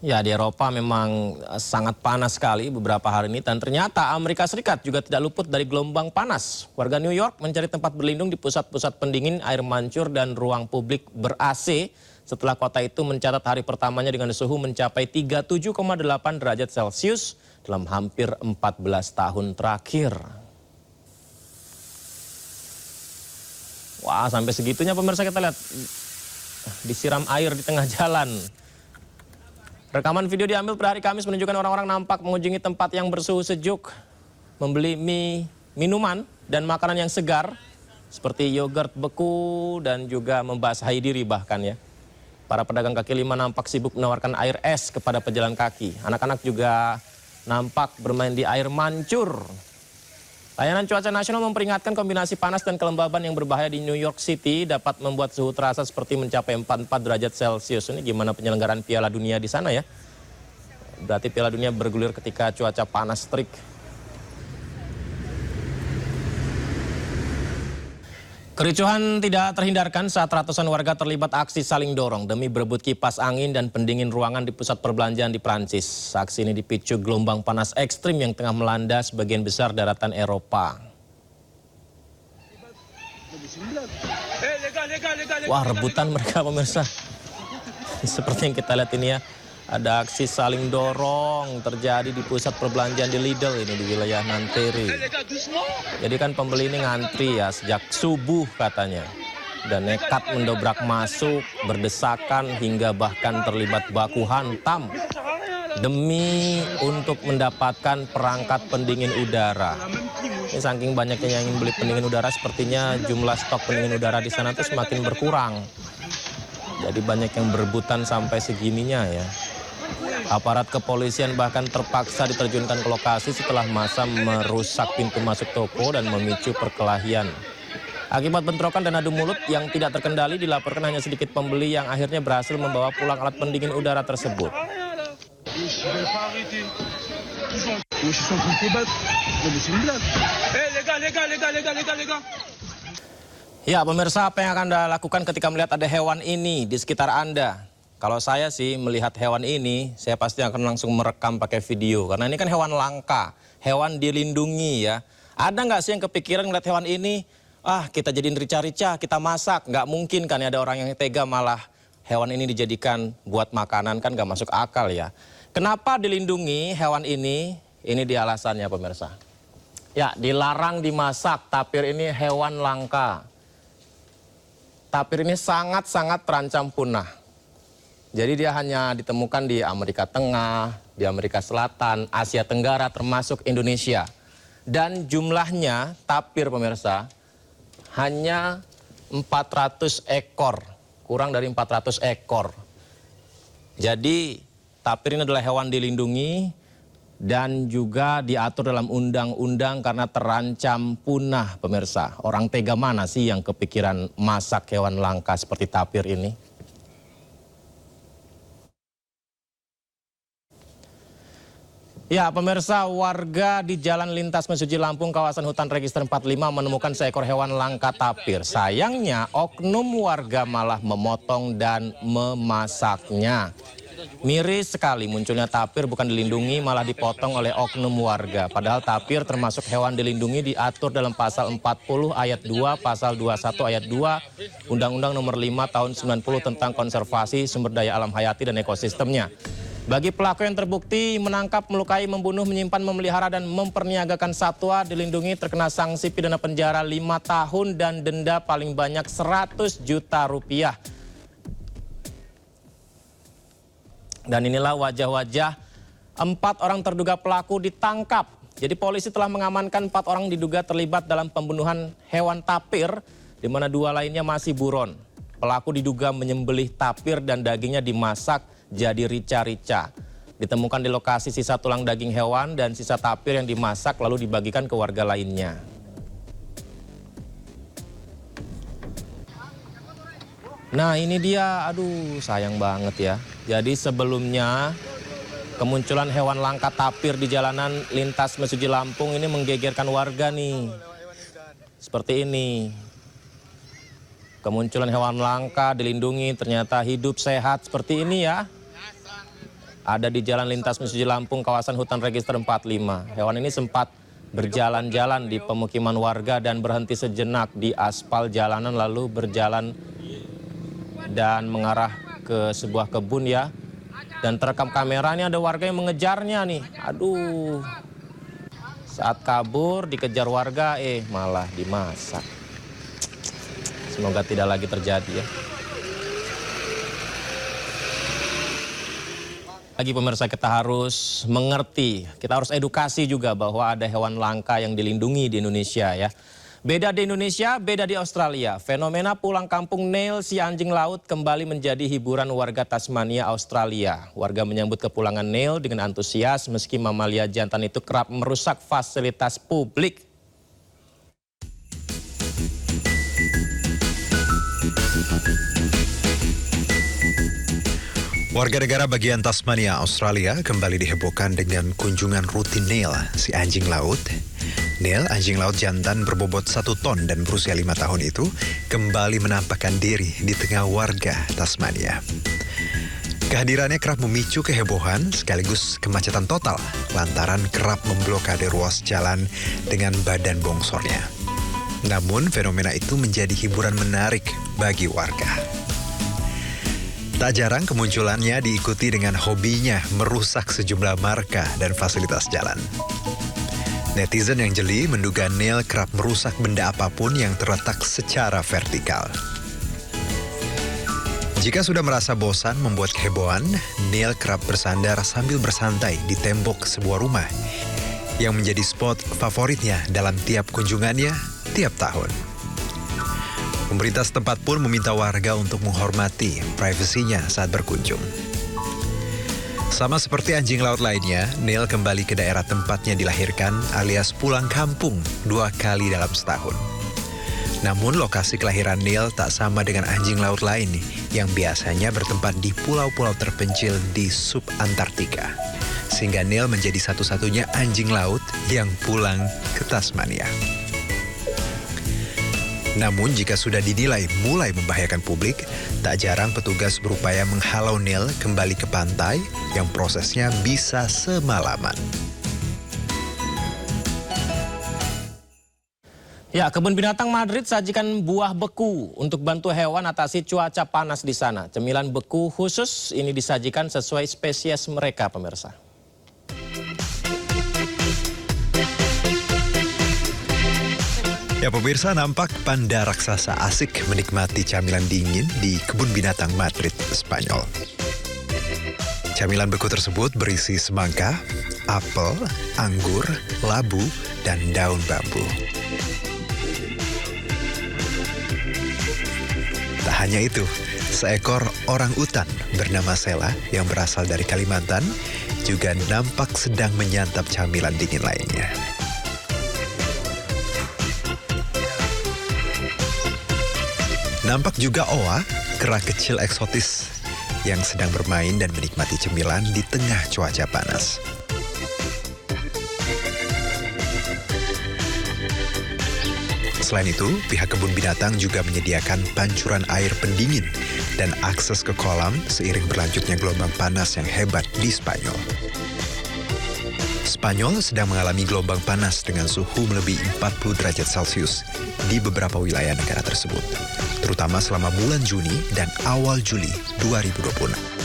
Ya, di Eropa memang sangat panas sekali beberapa hari ini dan ternyata Amerika Serikat juga tidak luput dari gelombang panas. Warga New York mencari tempat berlindung di pusat-pusat pendingin, air mancur dan ruang publik ber-AC setelah kota itu mencatat hari pertamanya dengan suhu mencapai 37,8 derajat Celcius dalam hampir 14 tahun terakhir. Wah, sampai segitunya pemirsa, kita lihat disiram air di tengah jalan. Rekaman video diambil pada hari Kamis menunjukkan orang-orang nampak mengunjungi tempat yang bersuhu sejuk, membeli minuman dan makanan yang segar, seperti yogurt beku dan juga membasahi diri bahkan ya. Para pedagang kaki lima nampak sibuk menawarkan air es kepada pejalan kaki. Anak-anak juga nampak bermain di air mancur. Layanan Cuaca Nasional memperingatkan kombinasi panas dan kelembaban yang berbahaya di New York City dapat membuat suhu terasa seperti mencapai 44 derajat Celcius. Ini gimana penyelenggaraan Piala Dunia di sana ya? Berarti Piala Dunia bergulir ketika cuaca panas terik. Kericuhan tidak terhindarkan saat ratusan warga terlibat aksi saling dorong demi berebut kipas angin dan pendingin ruangan di pusat perbelanjaan di Prancis. Aksi ini dipicu gelombang panas ekstrim yang tengah melanda sebagian besar daratan Eropa. Wah, rebutan mereka pemirsa. Seperti yang kita lihat ini ya. Ada aksi saling dorong terjadi di pusat perbelanjaan di Lidl ini di wilayah Nanterre. Jadi kan pembeli ini ngantri ya sejak subuh katanya. Dan nekat mendobrak masuk, berdesakan hingga bahkan terlibat baku hantam. Demi untuk mendapatkan perangkat pendingin udara. Ini saking banyaknya yang ingin beli pendingin udara, sepertinya jumlah stok pendingin udara di sana tuh semakin berkurang. Jadi banyak yang berebutan sampai segininya ya. Aparat kepolisian bahkan terpaksa diterjunkan ke lokasi setelah massa merusak pintu masuk toko dan memicu perkelahian. Akibat bentrokan dan adu mulut yang tidak terkendali, dilaporkan hanya sedikit pembeli yang akhirnya berhasil membawa pulang alat pendingin udara tersebut. Ya pemirsa, apa yang akan Anda lakukan ketika melihat ada hewan ini di sekitar Anda? Kalau saya sih melihat hewan ini, saya pasti akan langsung merekam pakai video. Karena ini kan hewan langka, hewan dilindungi ya. Ada nggak sih yang kepikiran melihat hewan ini, kita jadiin rica-rica, kita masak? Nggak mungkin kan ya, ada orang yang tega malah hewan ini dijadikan buat makanan, kan nggak masuk akal ya. Kenapa dilindungi hewan ini? Ini dia alasannya pemirsa. Ya, dilarang dimasak, tapir ini hewan langka. Tapir ini sangat-sangat terancam punah. Jadi dia hanya ditemukan di Amerika Tengah, di Amerika Selatan, Asia Tenggara termasuk Indonesia. Dan jumlahnya tapir pemirsa hanya 400 ekor, kurang dari 400 ekor. Jadi tapir ini adalah hewan dilindungi dan juga diatur dalam undang-undang karena terancam punah pemirsa. Orang tega mana sih yang kepikiran masak hewan langka seperti tapir ini? Ya pemirsa, warga di Jalan Lintas Mesuji Lampung, kawasan hutan register 45 menemukan seekor hewan langka tapir. Sayangnya oknum warga malah memotong dan memasaknya. Miris sekali munculnya tapir bukan dilindungi malah dipotong oleh oknum warga. Padahal tapir termasuk hewan dilindungi diatur dalam pasal 40 ayat 2, pasal 21 ayat 2, Undang-Undang nomor 5 tahun 90 tentang konservasi sumber daya alam hayati dan ekosistemnya. Bagi pelaku yang terbukti menangkap, melukai, membunuh, menyimpan, memelihara, dan memperniagakan satwa dilindungi terkena sanksi pidana penjara 5 tahun dan denda paling banyak 100 juta rupiah. Dan inilah wajah-wajah 4 orang terduga pelaku ditangkap. Jadi polisi telah mengamankan 4 orang diduga terlibat dalam pembunuhan hewan tapir, di mana 2 lainnya masih buron. Pelaku diduga menyembelih tapir dan dagingnya dimasak jadi rica-rica. Ditemukan di lokasi sisa tulang daging hewan dan sisa tapir yang dimasak lalu dibagikan ke warga lainnya. Nah ini dia, aduh sayang banget ya. Jadi sebelumnya kemunculan hewan langka tapir di jalanan lintas Mesuji Lampung ini menggegerkan warga nih. Seperti ini. Kemunculan hewan langka dilindungi ternyata hidup sehat seperti ini ya. ada di Jalan Lintas Mesuji Lampung, kawasan hutan register 45. Hewan ini sempat berjalan-jalan di pemukiman warga dan berhenti sejenak di aspal jalanan lalu berjalan dan mengarah ke sebuah kebun ya. Dan terekam kameranya ada warga yang mengejarnya nih. Aduh. Saat kabur dikejar warga malah dimasak. Semoga tidak lagi terjadi ya. Lagi pemirsa, kita harus mengerti, kita harus edukasi juga bahwa ada hewan langka yang dilindungi di Indonesia ya. Beda di Indonesia, beda di Australia. Fenomena pulang kampung Neil si anjing laut kembali menjadi hiburan warga Tasmania, Australia. Warga menyambut kepulangan Neil dengan antusias meski mamalia jantan itu kerap merusak fasilitas publik. Warga negara bagian Tasmania, Australia kembali dihebohkan dengan kunjungan rutin Neil, si anjing laut. Neil, anjing laut jantan berbobot 1 ton dan berusia 5 tahun itu, kembali menampakkan diri di tengah warga Tasmania. Kehadirannya kerap memicu kehebohan sekaligus kemacetan total, lantaran kerap memblokade ruas jalan dengan badan bongsornya. Namun, fenomena itu menjadi hiburan menarik bagi warga. Tak jarang kemunculannya diikuti dengan hobinya merusak sejumlah marka dan fasilitas jalan. Netizen yang jeli menduga Neil kerap merusak benda apapun yang terletak secara vertikal. Jika sudah merasa bosan membuat kehebohan, Neil kerap bersandar sambil bersantai di tembok sebuah rumah yang menjadi spot favoritnya dalam tiap kunjungannya tiap tahun. Pemerintah setempat pun meminta warga untuk menghormati privasinya saat berkunjung. Sama seperti anjing laut lainnya, Neil kembali ke daerah tempatnya dilahirkan alias pulang kampung 2 kali dalam setahun. Namun lokasi kelahiran Neil tak sama dengan anjing laut lain yang biasanya bertempat di pulau-pulau terpencil di sub-Antartika. Sehingga Neil menjadi satu-satunya anjing laut yang pulang ke Tasmania. Namun jika sudah dinilai mulai membahayakan publik, tak jarang petugas berupaya menghalau Neil kembali ke pantai yang prosesnya bisa semalaman. Ya, Kebun Binatang Madrid sajikan buah beku untuk bantu hewan atasi cuaca panas di sana. Cemilan beku khusus ini disajikan sesuai spesies mereka, pemirsa. Ya pemirsa, nampak panda raksasa asik menikmati camilan dingin di Kebun Binatang Madrid, Spanyol. Camilan beku tersebut berisi semangka, apel, anggur, labu, dan daun bambu. Tak hanya itu, seekor orang utan bernama Sela yang berasal dari Kalimantan juga nampak sedang menyantap camilan dingin lainnya. Nampak juga Oa, kera kecil eksotis yang sedang bermain dan menikmati cemilan di tengah cuaca panas. Selain itu, pihak kebun binatang juga menyediakan pancuran air pendingin dan akses ke kolam seiring berlanjutnya gelombang panas yang hebat di Spanyol. Spanyol sedang mengalami gelombang panas dengan suhu melebihi 40 derajat Celcius di beberapa wilayah negara tersebut, terutama selama bulan Juni dan awal Juli 2026.